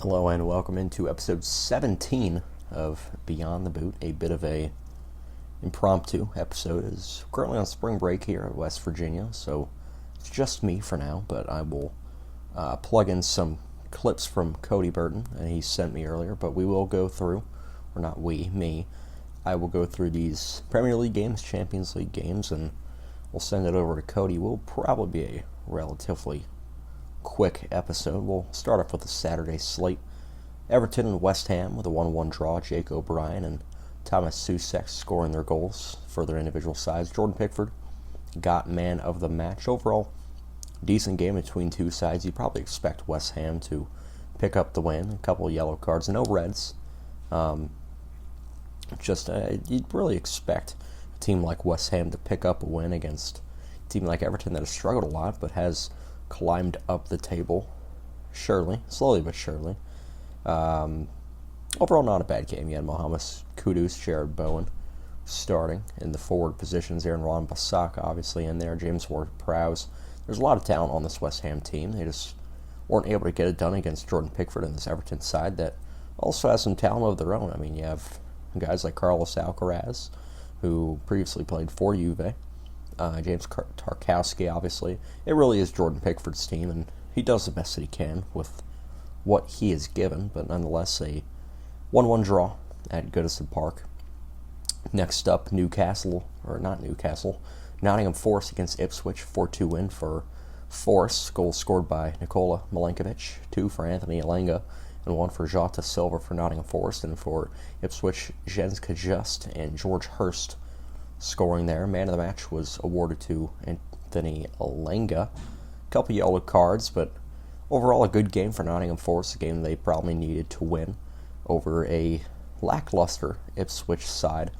Hello and welcome into episode 17 of Beyond the Boot, a bit of a impromptu episode. Is currently on spring break here at West Virginia, so it's just me for now, but I will plug in some clips from Cody Burton that he sent me earlier, but we will go through, or not we, me, I will go through these Premier League games, Champions League games, and we'll send it over to Cody. We'll probably be a relatively quick episode. We'll start off with the Saturday slate. Everton and West Ham with a 1-1 draw. Jake O'Brien and Thomas Soucek scoring their goals for their individual sides. Jordan Pickford got man of the match. Overall, decent game between two sides. You'd probably expect West Ham to pick up the win. A couple of yellow cards, no reds. You'd really expect a team like West Ham to pick up a win against a team like Everton that has struggled a lot but has climbed up the table, slowly but surely. Overall, not a bad game. You had Mohamed Kudus, Jared Bowen starting in the forward positions. Aaron Wan-Bissaka obviously in there. James Ward-Prowse. There's a lot of talent on this West Ham team. They just weren't able to get it done against Jordan Pickford and this Everton side that also has some talent of their own. I mean, you have guys like Carlos Alcaraz, who previously played for Juve. James Tarkowski, obviously. It really is Jordan Pickford's team, and he does the best that he can with what he is given, but nonetheless a 1-1 draw at Goodison Park. Next up, Nottingham Forest against Ipswich, 4-2 win for Forest. Goals scored by Nikola Milenkovic, 2 for Anthony Elanga, and 1 for Jota Silva for Nottingham Forest, and for Ipswich, Jens Kajust and George Hurst scoring there. Man of the match was awarded to Anthony Elanga. A couple yellow cards, but overall a good game for Nottingham Forest, a game they probably needed to win over a lackluster Ipswich side.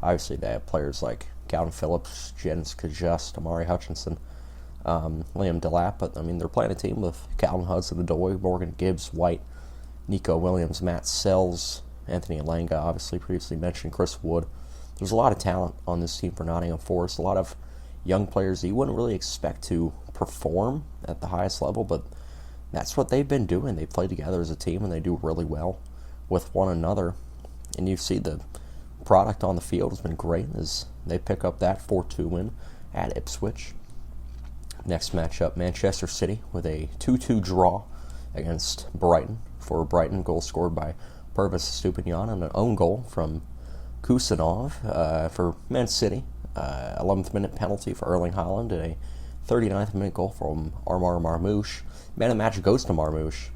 Obviously they have players like Calvin Phillips, Jens Kajust, Amari Hutchinson, Liam Delap, but I mean they're playing a team with Calvin Hudson-Odoi, Morgan Gibbs, White, Nico Williams, Matt Sells, Anthony Elanga, obviously previously mentioned, Chris Wood. There's a lot of talent on this team for Nottingham Forest, a lot of young players that you wouldn't really expect to perform at the highest level, but that's what they've been doing. They play together as a team, and they do really well with one another. And you see the product on the field has been great as they pick up that 4-2 win at Ipswich. Next matchup, Manchester City with a 2-2 draw against Brighton. For Brighton, goal scored by Pervis Estupiñán and an own goal from Kusanov. For Man City, 11th minute penalty for Erling Haaland and a 39th minute goal from Armar Marmoush. Man of the match goes to Marmoush.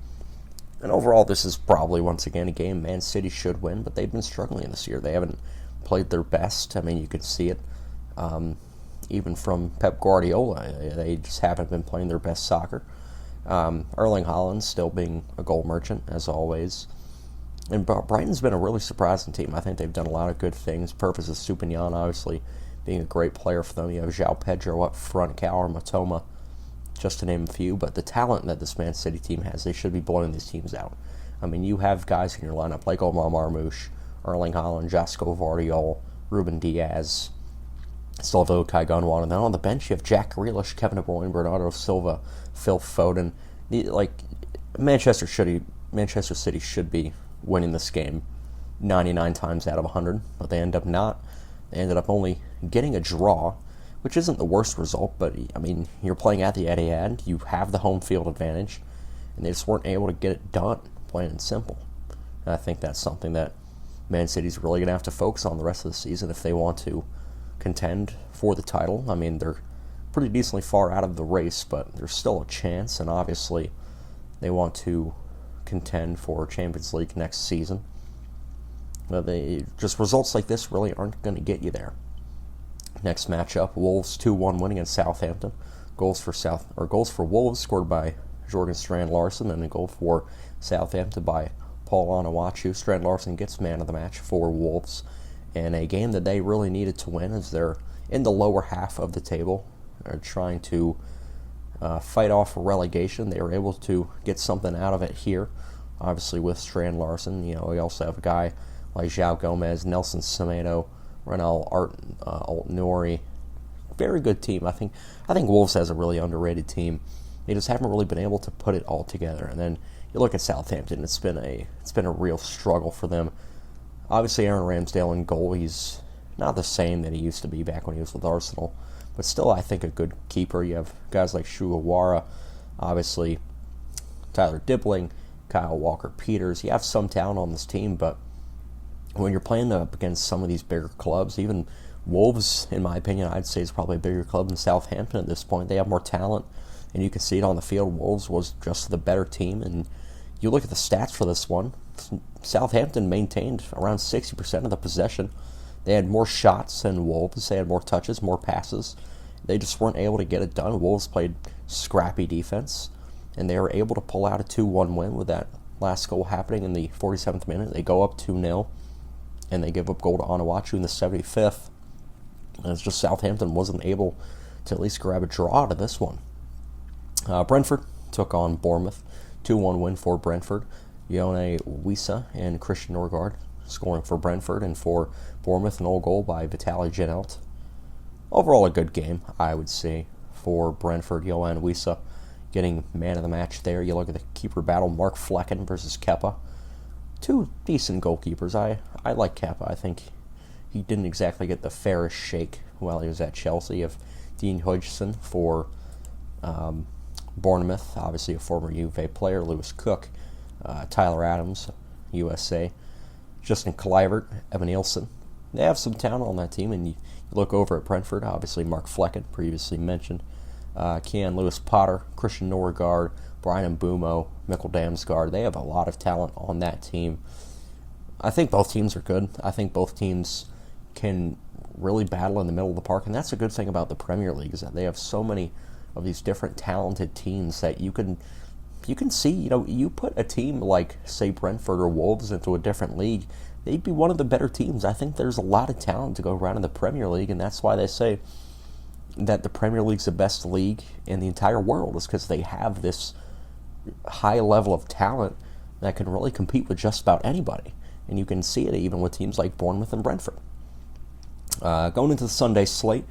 And overall, this is probably, once again, a game Man City should win, but they've been struggling this year. They haven't played their best. I mean, you can see it even from Pep Guardiola. They just haven't been playing their best soccer. Erling Haaland still being a goal merchant, as always. And Brighton's been a really surprising team. I think they've done a lot of good things. Pervis Estupiñán, obviously, being a great player for them. You have João Pedro up front, Kaoru Matoma, just to name a few. But the talent that this Man City team has, they should be blowing these teams out. I mean, you have guys in your lineup like Omar Marmoush, Erling Haaland, Josko Vardiol, Ruben Diaz, Slavoj Gunwan, and then on the bench you have Jack Grealish, Kevin De Bruyne, Bernardo Silva, Phil Foden. Manchester City should be winning this game 99 times out of 100, but they end up not. They ended up only getting a draw, which isn't the worst result, but, I mean, you're playing at the Etihad, you have the home field advantage, and they just weren't able to get it done, plain and simple. And I think that's something that Man City's really going to have to focus on the rest of the season if they want to contend for the title. I mean, they're pretty decently far out of the race, but there's still a chance, and obviously they want to contend for Champions League next season. Just results like this really aren't going to get you there. Next matchup, Wolves 2-1 win against Southampton. Goals for Wolves scored by Jorgen Strand-Larsen, and a goal for Southampton by Paul Onuachu. Strand-Larsen gets man of the match for Wolves in a game that they really needed to win, as they're in the lower half of the table. They're trying to fight off relegation. They were able to get something out of it here, obviously with Strand-Larsen. You know, we also have a guy like João Gomez, Nelson Semedo, Renal Alt-Nouri. Very good team. I think Wolves has a really underrated team. They just haven't really been able to put it all together. And then you look at Southampton, it's been a real struggle for them. Obviously, Aaron Ramsdale in goal, he's not the same that he used to be back when he was with Arsenal, but still, I think a good keeper. You have guys like Sugawara, obviously Tyler Dibbling, Kyle Walker-Peters. You have some talent on this team, but when you're playing up against some of these bigger clubs, even Wolves, in my opinion, I'd say is probably a bigger club than Southampton at this point. They have more talent, and you can see it on the field. Wolves was just the better team, and you look at the stats for this one. Southampton maintained around 60% of the possession. They had more shots than Wolves. They had more touches, more passes. They just weren't able to get it done. Wolves played scrappy defense, and they were able to pull out a 2-1 win with that last goal happening in the 47th minute. They go up 2-0, and they give up goal to Onuachu in the 75th. And it's just Southampton wasn't able to at least grab a draw out of this one. Brentford took on Bournemouth. 2-1 win for Brentford. Yone Wissa and Christian Norgard scoring for Brentford, and for Bournemouth an own goal by Vitaly Janelt. Overall a good game, I would say, for Brentford. Yone Wissa getting man of the match there. You look at the keeper battle, Mark Flecken versus Kepa. Two decent goalkeepers. I like Kepa. I think he didn't exactly get the fairest shake while he was at Chelsea. You have Dean Hodgson for Bournemouth, obviously a former Juve player, Lewis Cook, Tyler Adams, USA, Justin Kluivert, Evan Nielsen. They have some talent on that team, and you look over at Brentford, obviously Mark Flecken, previously mentioned, Kean Lewis Potter, Christian Norgard, Brian Mbeumo, Mikkel Damsgaard. They have a lot of talent on that team. I think both teams are good. I think both teams can really battle in the middle of the park, and that's a good thing about the Premier League, is that they have so many of these different talented teams that you can see, you put a team like, say, Brentford or Wolves into a different league, they'd be one of the better teams. I think there's a lot of talent to go around in the Premier League, and that's why they say that the Premier League's the best league in the entire world, is because they have this high level of talent that can really compete with just about anybody. And you can see it even with teams like Bournemouth and Brentford. Going into the Sunday slate,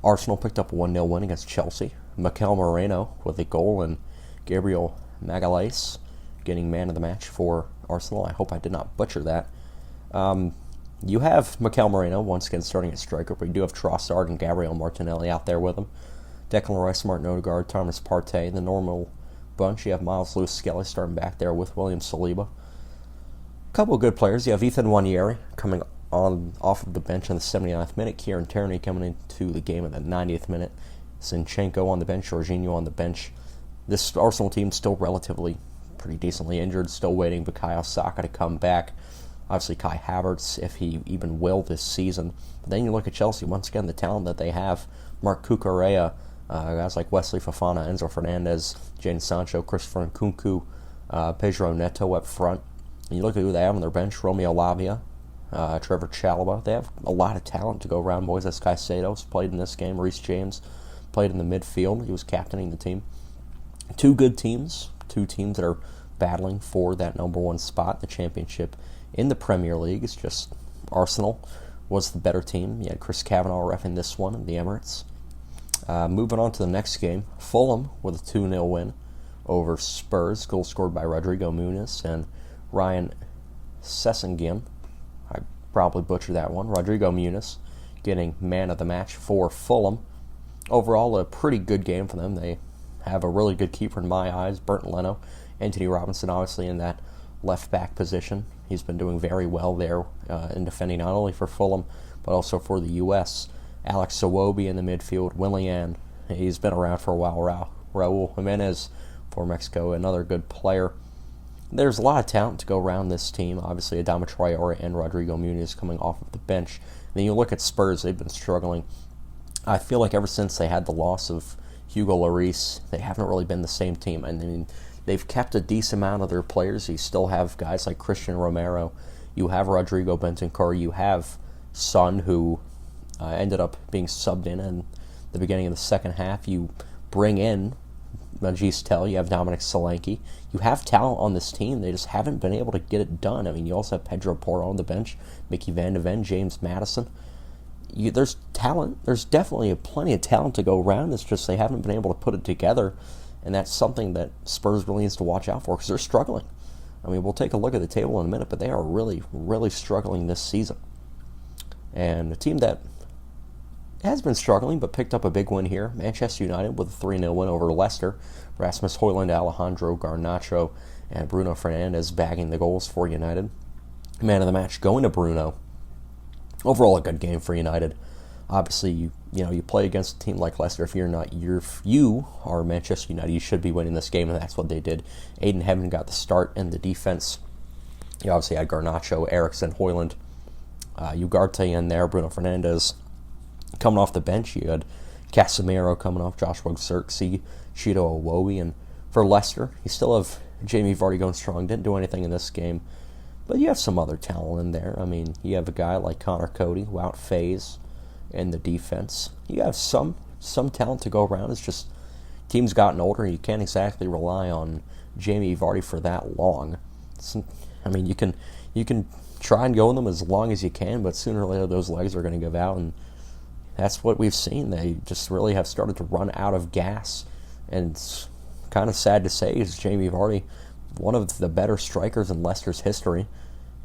Arsenal picked up a 1-0 win against Chelsea. Mikel Moreno with a goal, and Gabriel Magalhaes getting man of the match for Arsenal. I hope I did not butcher that. You have Mikel Moreno once again starting at striker, but you do have Trossard and Gabriel Martinelli out there with him. Declan Rice, Martin Odegaard, Thomas Partey, the normal bunch. You have Miles Lewis-Skelly starting back there with William Saliba. A couple of good players. You have Ethan Nwaneri coming off of the bench in the 79th minute. Kieran Tierney coming into the game at the 90th minute. Zinchenko on the bench, Jorginho on the bench. This Arsenal team still relatively pretty decently injured, still waiting for Bukayo Saka to come back. Obviously Kai Havertz, if he even will this season. But then you look at Chelsea, once again, the talent that they have. Marc Cucurella, guys like Wesley Fofana, Enzo Fernandez, Jadon Sancho, Christopher Nkunku, Pedro Neto up front. And you look at who they have on their bench, Romeo Lavia, Trevor Chalobah. They have a lot of talent to go around. Moises Caicedo played in this game. Reece James played in the midfield. He was captaining the team. Two good teams, two teams that are battling for that number one spot, the championship in the Premier League. It's just Arsenal was the better team. You had Chris Kavanagh reffing this one in the Emirates. Moving on to the next game, Fulham with a 2-0 win over Spurs. Goal scored by Rodrigo Muniz and Ryan Sessegnon. I probably butchered that one. Rodrigo Muniz getting man of the match for Fulham. Overall, a pretty good game for them. They have a really good keeper in my eyes, Bernd Leno. Anthony Robinson, obviously, in that left-back position. He's been doing very well there in defending not only for Fulham, but also for the U.S. Alex Iwobi in the midfield. Willian, he's been around for a while. Raul Jimenez for Mexico, another good player. There's a lot of talent to go around this team. Obviously, Adama Traore and Rodrigo Muniz coming off of the bench. And then you look at Spurs, they've been struggling. I feel like ever since they had the loss of Hugo Lloris, they haven't really been the same team. I mean, they've kept a decent amount of their players. You still have guys like Christian Romero. You have Rodrigo Bentancur. You have Son, who ended up being subbed in the beginning of the second half. You bring in Majis Tel. You have Dominic Solanke. You have talent on this team. They just haven't been able to get it done. I mean, you also have Pedro Porro on the bench, Mickey Van de Ven, James Maddison. There's talent. There's definitely plenty of talent to go around. It's just they haven't been able to put it together. and that's something that Spurs really needs to watch out for because they're struggling. I mean, we'll take a look at the table in a minute, but they are really, really struggling this season. And a team that has been struggling but picked up a big win here, Manchester United with a 3-0 win over Leicester. Rasmus Højlund, Alejandro Garnacho, and Bruno Fernandes bagging the goals for United. Man of the match going to Bruno. Overall, a good game for United. Obviously, you play against a team like Leicester. If you are Manchester United, you should be winning this game, and that's what they did. Aiden Heaven got the start in the defense. You obviously had Garnacho, Eriksen, Højlund, Ugarte in there, Bruno Fernandes coming off the bench. You had Casemiro coming off, Joshua Zirkzee, Chido Awobi, and for Leicester, you still have Jamie Vardy going strong. Didn't do anything in this game, but you have some other talent in there. I mean, you have a guy like Cody, Wout Faze in the defense. You have some talent to go around. It's just team's gotten older. You can't exactly rely on Jamie Vardy for that long. I mean, you can try and go in them as long as you can, but sooner or later those legs are going to give out, and that's what we've seen. They just really have started to run out of gas, and it's kind of sad to say is Jamie Vardy, one of the better strikers in Leicester's history,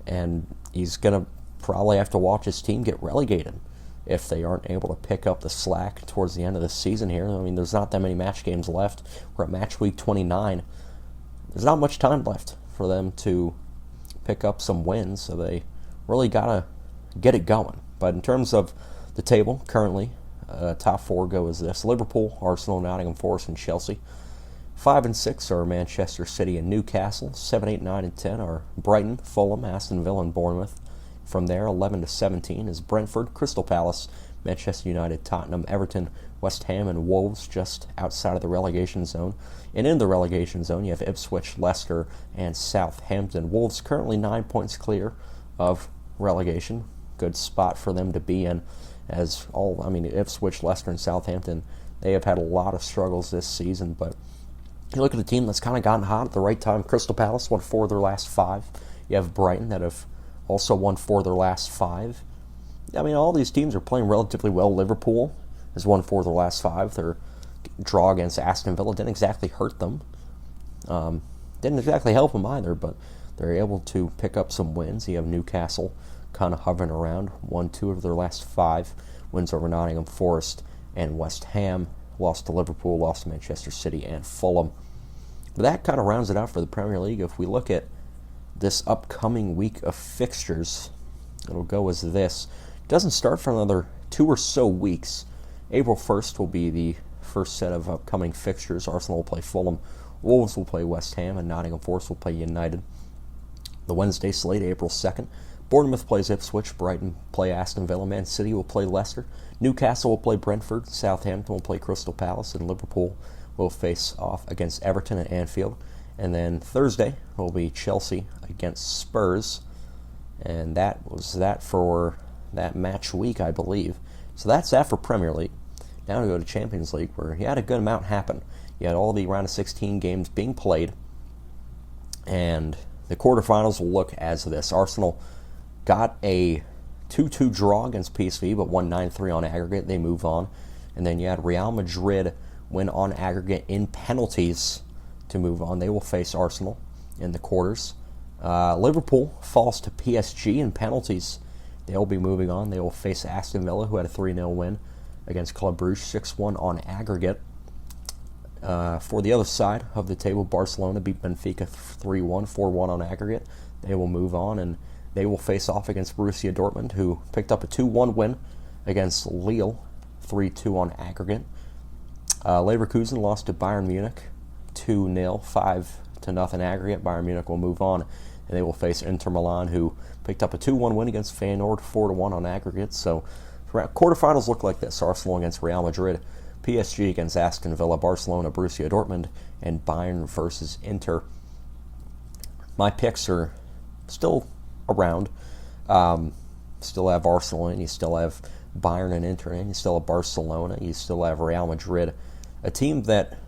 and he's going to probably have to watch his team get relegated if they aren't able to pick up the slack towards the end of the season here. I mean, there's not that many match games left. We're at match week 29. There's not much time left for them to pick up some wins, so they really got to get it going. But in terms of the table, currently, top four go as this: Liverpool, Arsenal, Nottingham Forest, and Chelsea. 5 and 6 are Manchester City and Newcastle. 7, 8, 9, and 10 are Brighton, Fulham, Aston Villa, and Bournemouth. From there, 11 to 17 is Brentford, Crystal Palace, Manchester United, Tottenham, Everton, West Ham, and Wolves just outside of the relegation zone. And in the relegation zone, you have Ipswich, Leicester, and Southampton. Wolves currently 9 points clear of relegation. Good spot for them to be in, as Ipswich, Leicester, and Southampton, they have had a lot of struggles this season, but you look at a team that's kind of gotten hot at the right time. Crystal Palace won 4 of their last 5. You have Brighton that have also won 4 of their last 5. I mean, all these teams are playing relatively well. Liverpool has won 4 of their last 5. Their draw against Aston Villa didn't exactly hurt them. Didn't exactly help them either, but they're able to pick up some wins. You have Newcastle kind of hovering around, won 2 of their last 5. Wins over Nottingham Forest and West Ham. Lost to Liverpool, lost to Manchester City and Fulham. But that kind of rounds it out for the Premier League. If we look at this upcoming week of fixtures, it'll go as this. It doesn't start for another 2 or so weeks. April 1st will be the first set of upcoming fixtures. Arsenal will play Fulham, Wolves will play West Ham, and Nottingham Forest will play United. The Wednesday slate, April 2nd, Bournemouth plays Ipswich, Brighton play Aston Villa, Man City will play Leicester, Newcastle will play Brentford, Southampton will play Crystal Palace, and Liverpool will face off against Everton at Anfield. And then Thursday will be Chelsea against Spurs, and that was that for that match week, I believe. So that's that for Premier League. Now we go to Champions League, where you had a good amount happen. You had all the round of 16 games being played, and the quarterfinals will look as this. Arsenal got a 2-2 draw against PSV, but won 9-3 on aggregate. They move on. And then you had Real Madrid win on aggregate in penalties to move on. They will face Arsenal in the quarters. Liverpool falls to PSG in penalties. They'll be moving on. They will face Aston Villa, who had a 3-0 win against Club Brugge, 6-1 on aggregate. For the other side of the table, Barcelona beat Benfica 3-1, 4-1 on aggregate. They will move on, and they will face off against Borussia Dortmund, who picked up a 2-1 win against Lille, 3-2 on aggregate. Leverkusen lost to Bayern Munich 2-0, 5-0 aggregate. Bayern Munich will move on, and they will face Inter Milan, who picked up a 2-1 win against Feyenoord, 4-1 on aggregate. So quarterfinals look like this: Arsenal against Real Madrid, PSG against Aston Villa, Barcelona, Borussia Dortmund, and Bayern versus Inter. My picks are still around. Still have Arsenal in, you still have Bayern and Inter in, you still have Barcelona, you still have Real Madrid. A team that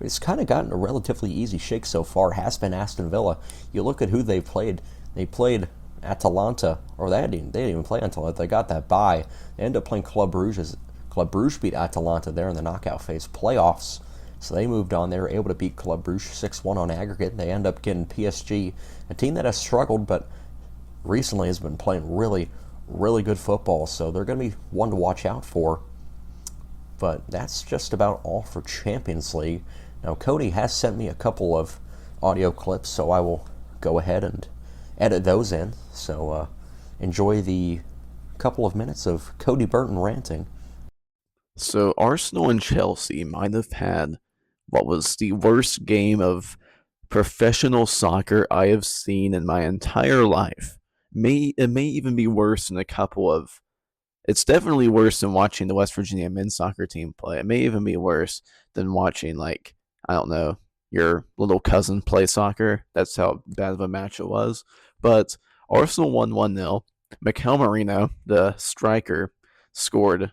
has kind of gotten a relatively easy shake so far has been Aston Villa. You look at who they've played. They played Atalanta, or they didn't even play Atalanta. They got that bye. They ended up playing Club Brugge. Club Brugge beat Atalanta there in the knockout phase. Playoffs, So they moved on. They were able to beat Club Brugge 6-1 on aggregate. They end up getting PSG, a team that has struggled, but recently has been playing really, really good football. So they're going to be one to watch out for. But that's just about all for Champions League. Now, Cody has sent me a couple of audio clips, so I will go ahead and edit those in. So enjoy the couple of minutes of Cody Burton ranting. So Arsenal and Chelsea might have had what was the worst game of professional soccer I have seen in my entire life. It may even be worse than a couple of. It's definitely worse than watching the West Virginia men's soccer team play. It may even be worse than watching, like, I don't know, your little cousin play soccer. That's how bad of a match it was. But Arsenal won 1-0. Mikel Merino, the striker, scored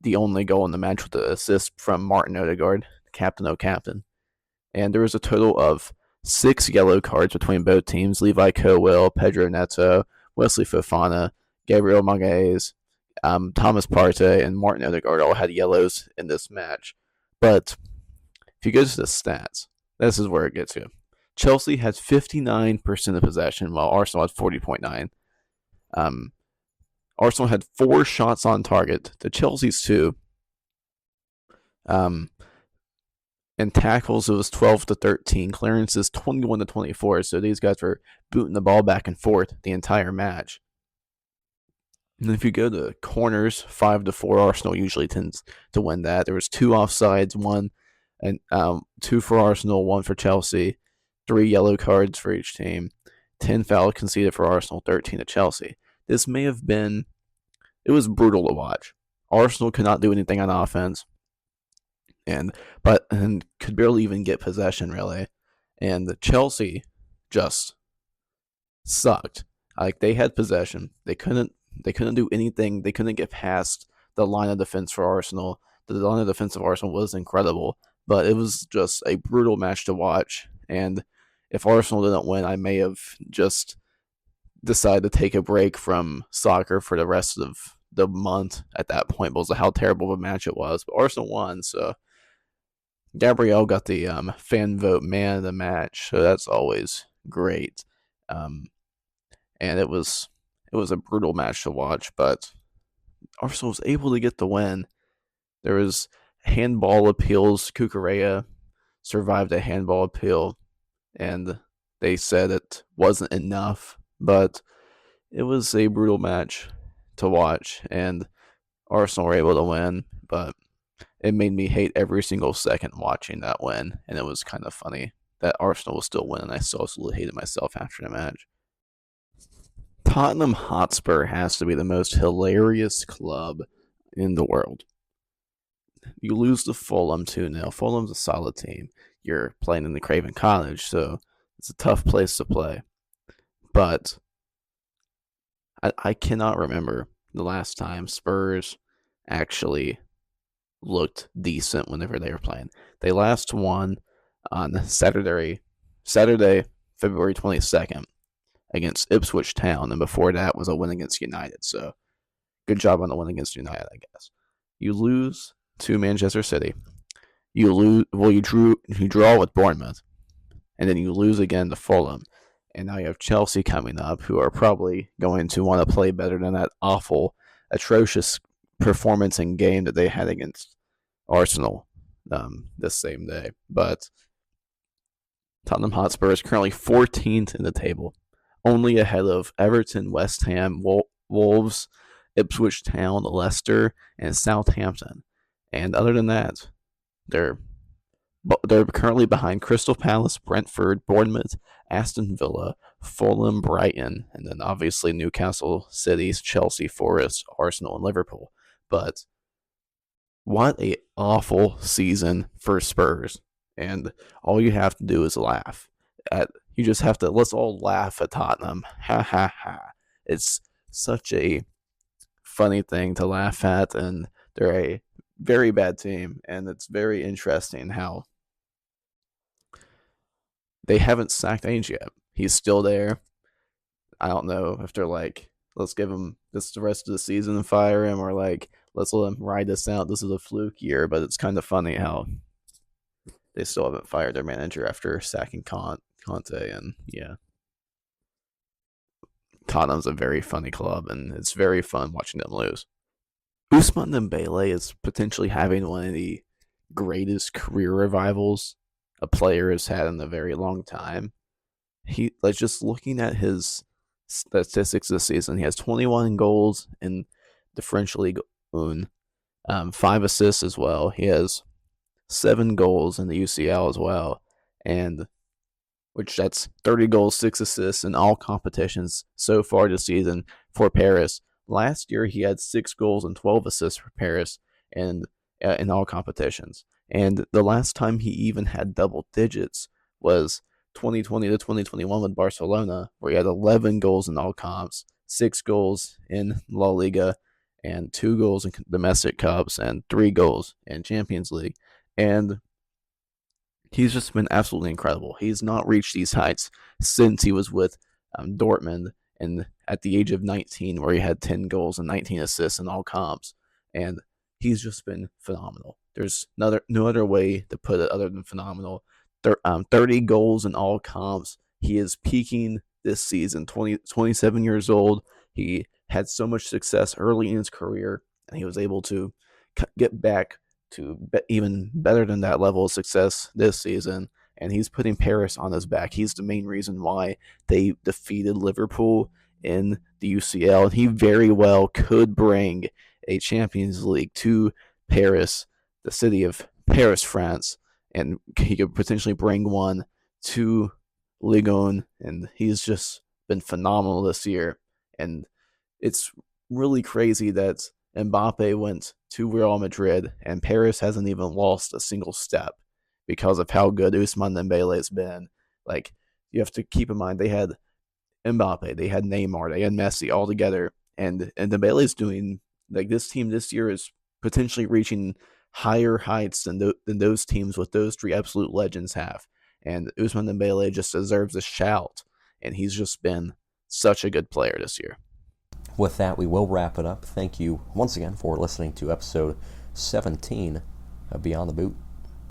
the only goal in the match with the assist from Martin Odegaard, captain o' captain. And there was a total of 6 yellow cards between both teams. Levi Colwill, Pedro Neto, Wesley Fofana, Gabriel Magalhaes, Thomas Partey, and Martin Odegaard all had yellows in this match. But if you go to the stats, this is where it gets you. Chelsea had 59% of possession, while Arsenal had 40.9%. Arsenal had 4 shots on target to Chelsea's 2. And tackles, it was 12-13. Clearances, 21-24. So these guys were booting the ball back and forth the entire match. And if you go to corners, 5-4, Arsenal usually tends to win that. There was 2 offsides, 2 for Arsenal, 1 for Chelsea, 3 yellow cards for each team, 10 fouls conceded for Arsenal, 13 to Chelsea. This may have been, it was brutal to watch. Arsenal could not do anything on offense, and could barely even get possession, really. And Chelsea just sucked. Like, they had possession. They couldn't do anything. They couldn't get past the line of defense for Arsenal. The line of defense of Arsenal was incredible, but it was just a brutal match to watch. And if Arsenal didn't win, I may have just decided to take a break from soccer for the rest of the month at that point because of how terrible of a match it was. But Arsenal won, so Gabriel got the fan vote man of the match, so that's always great. And it was a brutal match to watch, but Arsenal was able to get the win. There was handball appeals. Cucurella survived a handball appeal, and they said it wasn't enough, but it was a brutal match to watch, and Arsenal were able to win, but it made me hate every single second watching that win, and it was kind of funny that Arsenal was still winning. I still absolutely hated myself after the match. Tottenham Hotspur has to be the most hilarious club in the world. You lose to Fulham 2-0. Fulham's a solid team. You're playing in the Craven Cottage, so it's a tough place to play. But I cannot remember the last time Spurs actually looked decent whenever they were playing. They last won on Saturday, February 22nd against Ipswich Town, and before that was a win against United. So good job on the win against United, I guess. You lose to Manchester City. You draw with Bournemouth, and then you lose again to Fulham. And now you have Chelsea coming up, who are probably going to want to play better than that awful, atrocious performance and game that they had against Arsenal this same day. But Tottenham Hotspur is currently 14th in the table, only ahead of Everton, West Ham, Wolves, Ipswich Town, Leicester, and Southampton. And other than that, they're currently behind Crystal Palace, Brentford, Bournemouth, Aston Villa, Fulham, Brighton, and then obviously Newcastle, City, Chelsea, Forest, Arsenal, and Liverpool. But what a awful season for Spurs. And all you have to do is laugh. You just have to, let's all laugh at Tottenham. Ha ha ha. It's such a funny thing to laugh at, and they're a very bad team, and it's very interesting how they haven't sacked Ainge yet. He's still there. I don't know if they're like, let's give him this the rest of the season and fire him, or like, let's let him ride this out. This is a fluke year, but it's kind of funny how they still haven't fired their manager after sacking Conte. And yeah, Tottenham's a very funny club, and it's very fun watching them lose. Ousmane Dembele is potentially having one of the greatest career revivals a player has had in a very long time. He like just looking at his statistics this season, he has 21 goals in the French League One, 5 assists as well. He has 7 goals in the UCL as well, and which that's 30 goals, 6 assists in all competitions so far this season for Paris. Last year, he had 6 goals and 12 assists for Paris and in all competitions. And the last time he even had double digits was 2020 to 2021 with Barcelona, where he had 11 goals in all comps, 6 goals in La Liga, and 2 goals in domestic cups, and 3 goals in Champions League. And he's just been absolutely incredible. He's not reached these heights since he was with Dortmund and at the age of 19, where he had 10 goals and 19 assists in all comps. And he's just been phenomenal. There's no other way to put it other than phenomenal. 30 goals in all comps. He is peaking this season, 27 years old. He had so much success early in his career, and he was able to get back to even better than that level of success this season. And he's putting Paris on his back. He's the main reason why they defeated Liverpool in the UCL. And he very well could bring a Champions League to Paris, the city of Paris, France. And he could potentially bring one to Ligue 1. And he's just been phenomenal this year. And it's really crazy that Mbappe went to Real Madrid, and Paris hasn't even lost a single step because of how good Ousmane Dembele has been. Like, you have to keep in mind, they had Mbappe, they had Neymar, they had Messi all together, and Dembele's doing, like, this team this year is potentially reaching higher heights than those teams with those three absolute legends have. And Ousmane Dembele just deserves a shout, and he's just been such a good player this year. With that, we will wrap it up. Thank you once again for listening to episode 17 of Beyond the Boot.